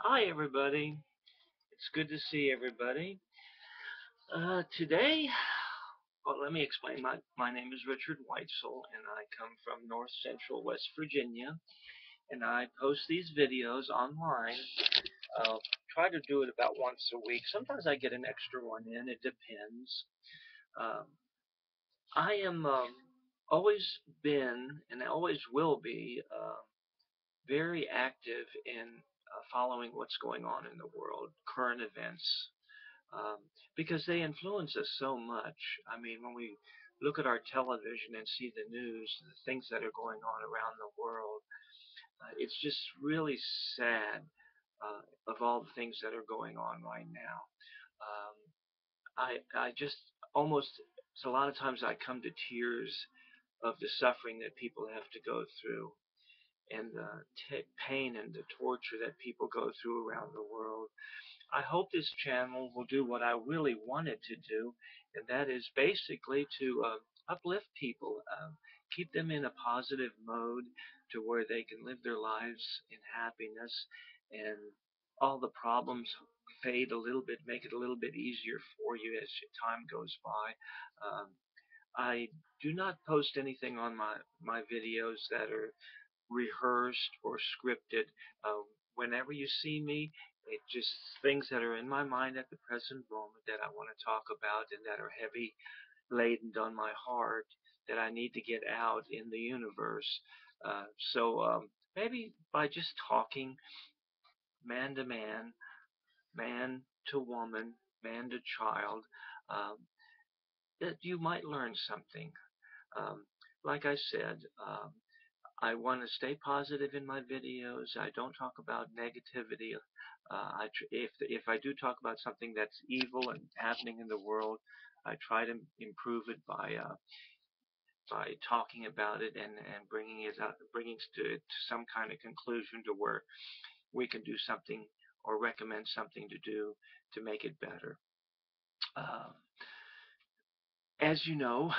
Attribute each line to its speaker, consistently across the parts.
Speaker 1: Hi, everybody. It's good to see everybody. Today, well, let me explain. My name is Richard Weitzel, and I come from North Central West Virginia, and I post these videos online. I'll try to do it about once a week. Sometimes I get an extra one in. It depends. Um, I am always been and always will be very active in following what's going on in the world, current events, um, because they influence us so much. I mean, when we look at our television and see the news, the things that are going on around the world, it's just really sad of all the things that are going on right now. Um, I just almost, so a lot of times I come to tears of the suffering that people have to go through and the pain and the torture that people go through around the world. I hope this channel will do what I really wanted to do, and that is basically to uplift people, keep them in a positive mode to where they can live their lives in happiness and all the problems fade a little bit, make it a little bit easier for you as time goes by. Um, I do not post anything on my videos that are rehearsed or scripted. Uh, Whenever you see me, it just things that are in my mind at the present moment that I want to talk about and that are heavy laden on my heart that I need to get out in the universe. So maybe by just talking man to man, man to woman, man to child, um, that you might learn something. Um, like I said, I want to stay positive in my videos. I don't talk about negativity. If I do talk about something that's evil and happening in the world, I try to improve it by talking about it and bringing it up, bringing it to some kind of conclusion to where we can do something or recommend something to do to make it better. Uh, as you know,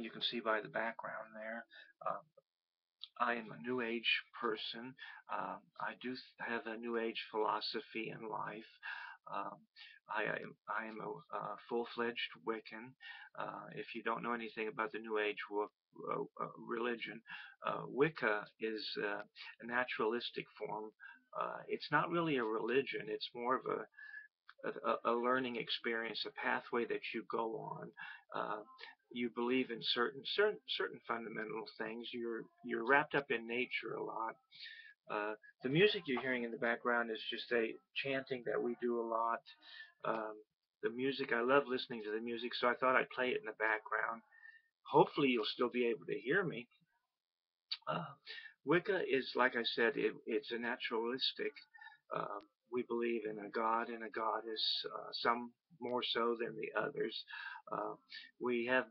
Speaker 1: you can see by the background there, uh, I am a New Age person. I do have a New Age philosophy in life. Um, I am a full-fledged Wiccan. If you don't know anything about the New Age religion, Wicca is a naturalistic form. It's not really a religion. It's more of a learning experience, a pathway that you go on. Uh, you believe in certain fundamental things. You're wrapped up in nature a lot. Uh, the music you're hearing in the background is just a chanting that we do a lot. Um, the music, I love listening to the music, so I thought I'd play it in the background. Hopefully, you'll still be able to hear me. Uh, Wicca is, like I said, it's a naturalistic. We believe in a god and a goddess, some more so than the others. Uh, we have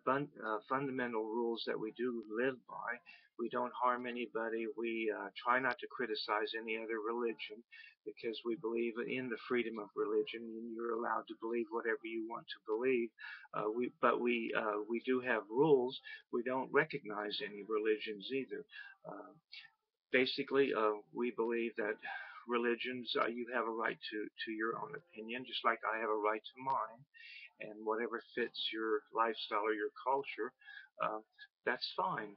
Speaker 1: fundamental rules that we do live by. We don't harm anybody. We try not to criticize any other religion because we believe in the freedom of religion. And you're allowed to believe whatever you want to believe. We do have rules. We don't recognize any religions either. Uh, Basically, we believe that religions, you have a right to your own opinion, just like I have a right to mine, and whatever fits your lifestyle or your culture, uh, that's fine.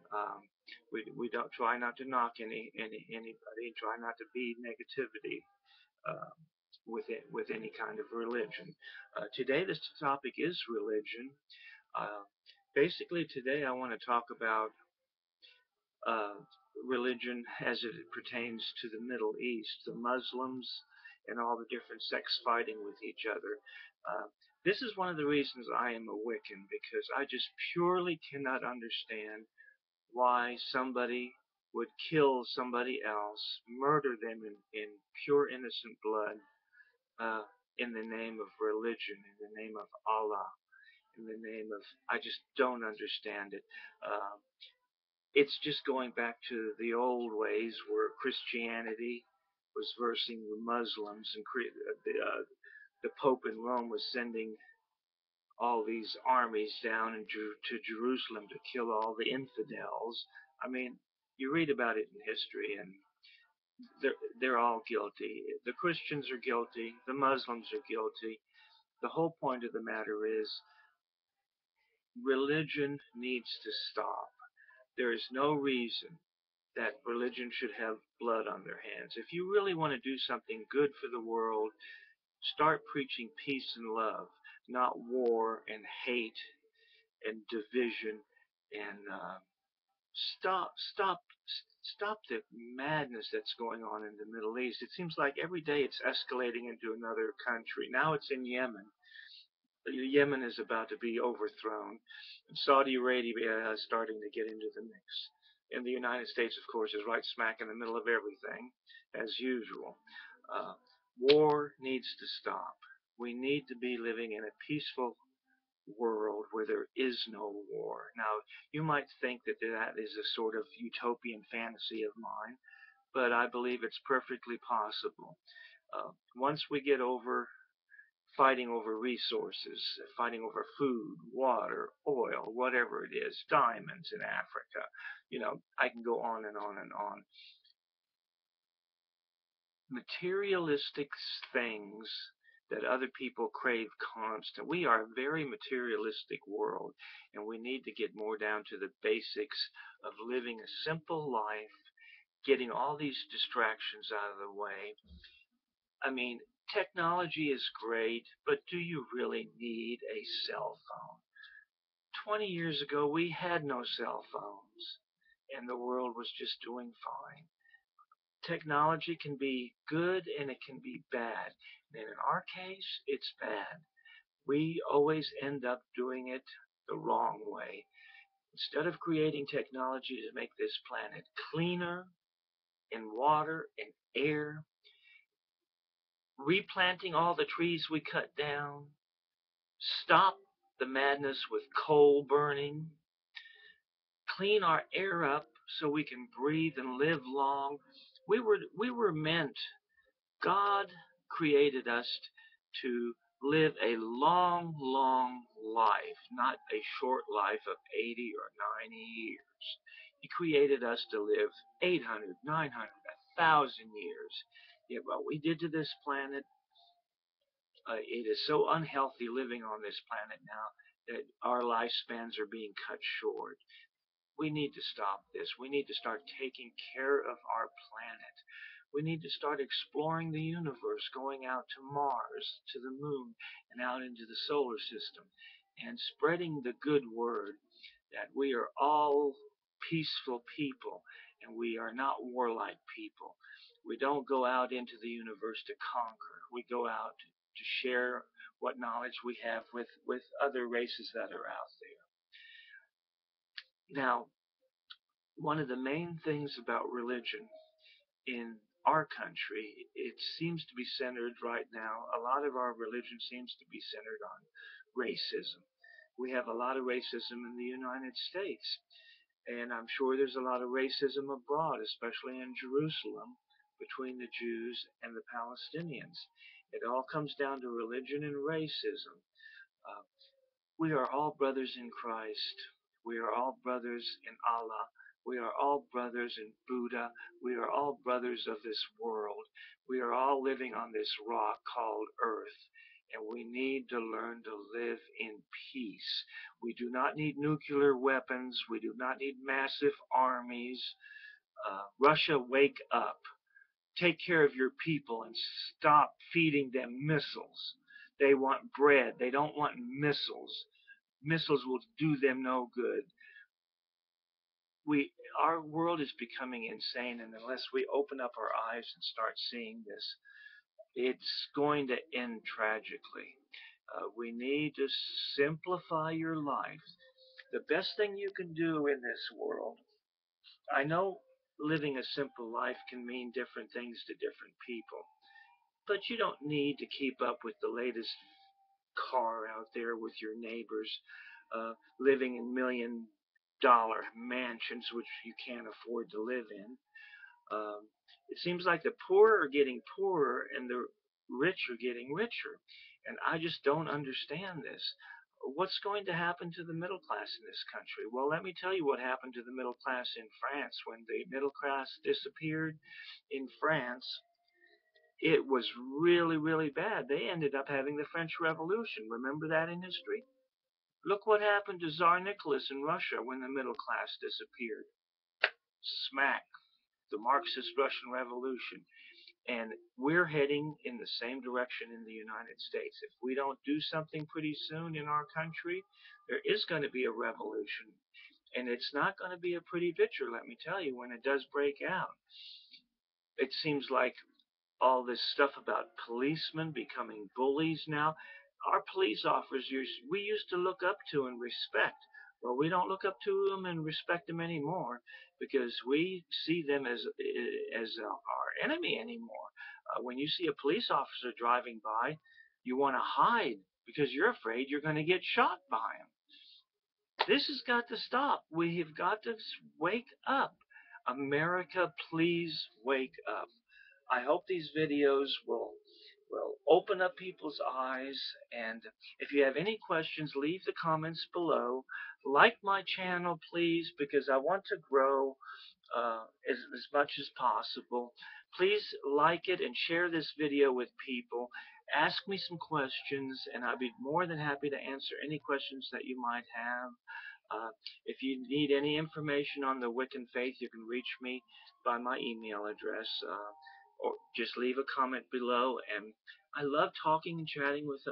Speaker 1: We don't try not to knock anybody, try not to be negativity uh, with any kind of religion. Today, this topic is religion. Uh, Basically, today I want to talk about uh, religion as it pertains to the Middle East, the Muslims, and all the different sects fighting with each other. Uh, this is one of the reasons I am a Wiccan, because I just purely cannot understand why somebody would kill somebody else, murder them in pure innocent blood, uh, in the name of religion, in the name of Allah, in the name of, I just don't understand it. Uh, it's just going back to the old ways where Christianity was versing the Muslims, and the Pope in Rome was sending all these armies down to Jerusalem to kill all the infidels. I mean, you read about it in history, and they're all guilty. The Christians are guilty. The Muslims are guilty. The whole point of the matter is religion needs to stop. There is no reason that religion should have blood on their hands. If you really want to do something good for the world, start preaching peace and love, not war and hate and division and stop the madness that's going on in the Middle East. It seems like every day it's escalating into another country. Now it's in Yemen. Yemen is about to be overthrown. Saudi Arabia is starting to get into the mix. And the United States, of course, is right smack in the middle of everything, as usual. Uh, War needs to stop. We need to be living in a peaceful world where there is no war. Now, you might think that that is a sort of utopian fantasy of mine, but I believe it's perfectly possible. Once we get over fighting over resources, fighting over food, water, oil, whatever it is, diamonds in Africa, I can go on and on and on. Materialistic things that other people crave constant. We are a very materialistic world, and we need to get more down to the basics of living a simple life, getting all these distractions out of the way. I mean, technology is great, but do you really need a cell phone? 20 years ago, we had no cell phones, and the world was just doing fine. Technology can be good and it can be bad. And in our case, it's bad. We always end up doing it the wrong way. Instead of creating technology to make this planet cleaner in water and air, replanting all the trees we cut down, stop the madness with coal burning, clean our air up so we can breathe and live long. We were meant, God created us to live a long, long life, not a short life of 80 or 90 years. He created us to live 800, 900, 1,000 years. Yet what we did to this planet, it is so unhealthy living on this planet now that our lifespans are being cut short. We need to stop this. We need to start taking care of our planet. We need to start exploring the universe, going out to Mars, to the moon, and out into the solar system, and spreading the good word that we are all peaceful people and we are not warlike people. We don't go out into the universe to conquer. We go out to share what knowledge we have with other races that are out there. Now, one of the main things about religion in our country, it seems to be centered right now, a lot of our religion seems to be centered on racism. We have a lot of racism in the United States, and I'm sure there's a lot of racism abroad, especially in Jerusalem, between the Jews and the Palestinians. It all comes down to religion and racism. Uh, we are all brothers in Christ. We are all brothers in Allah. We are all brothers in Buddha. We are all brothers of this world. We are all living on this rock called Earth. And we need to learn to live in peace. We do not need nuclear weapons. We do not need massive armies. Russia, wake up. Take care of your people and stop feeding them missiles. They want bread. They don't want missiles. Missiles will do them no good. Our world is becoming insane, and unless we open up our eyes and start seeing this, it's going to end tragically. We need to simplify your life. The best thing you can do in this world, I know living a simple life can mean different things to different people, but you don't need to keep up with the latest car out there with your neighbors, living in $1 million mansions which you can't afford to live in. It seems like the poor are getting poorer and the rich are getting richer. And I just don't understand this. what's going to happen to the middle class in this country? Well, let me tell you what happened to the middle class in France. When the middle class disappeared in France, it was really, really bad. They ended up having the French Revolution. Remember that in history? Look what happened to Tsar Nicholas in Russia when the middle class disappeared. Smack, the Marxist Russian Revolution. And we're heading in the same direction in the United States. If we don't do something pretty soon in our country, there is going to be a revolution. And it's not going to be a pretty picture, let me tell you, when it does break out. It seems like all this stuff about policemen becoming bullies now. Our police officers we used to look up to and respect. Well, we don't look up to them and respect them anymore because we see them as our enemy anymore. When you see a police officer driving by, you want to hide because you're afraid you're going to get shot by him. This has got to stop. We have got to wake up. America, please wake up. I hope these videos will open up people's eyes, and if you have any questions, leave the comments below. Like my channel, please, because I want to grow as much as possible. Please like it and share this video with people. Ask me some questions, and I'd be more than happy to answer any questions that you might have. If you need any information on the Wiccan faith, you can reach me by my email address, or just leave a comment below. And I love talking and chatting with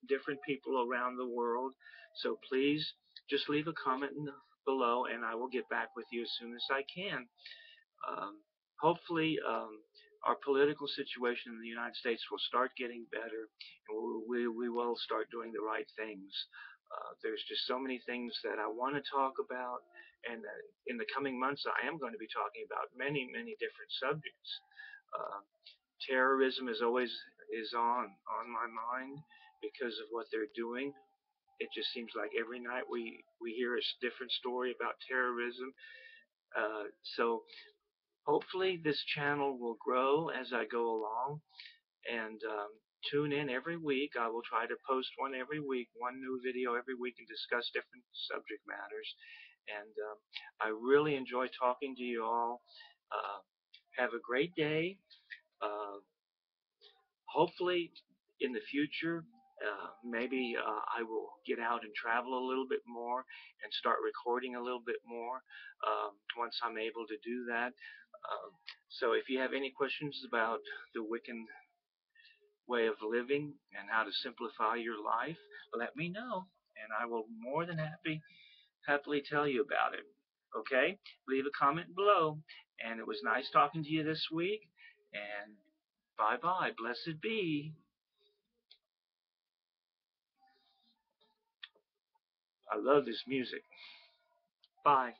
Speaker 1: different people around the world, so please just leave a comment below, and I will get back with you as soon as I can. Hopefully, our political situation in the United States will start getting better, and we will start doing the right things. There's just so many things that I want to talk about, and in the coming months I am going to be talking about many, many different subjects. Terrorism is always on my mind because of what they're doing. It just seems like every night we hear a different story about terrorism. So hopefully this channel will grow as I go along, and tune in every week. I will try to post one every week, one new video every week, and discuss different subject matters. And I really enjoy talking to you all. Have a great day. Hopefully in the future, maybe I will get out and travel a little bit more and start recording a little bit more once I'm able to do that. So if you have any questions about the Wiccan way of living and how to simplify your life, let me know, and I will more than happily tell you about it. Okay? Leave a comment below, and it was nice talking to you this week, and bye-bye. Blessed be. I love this music. Bye.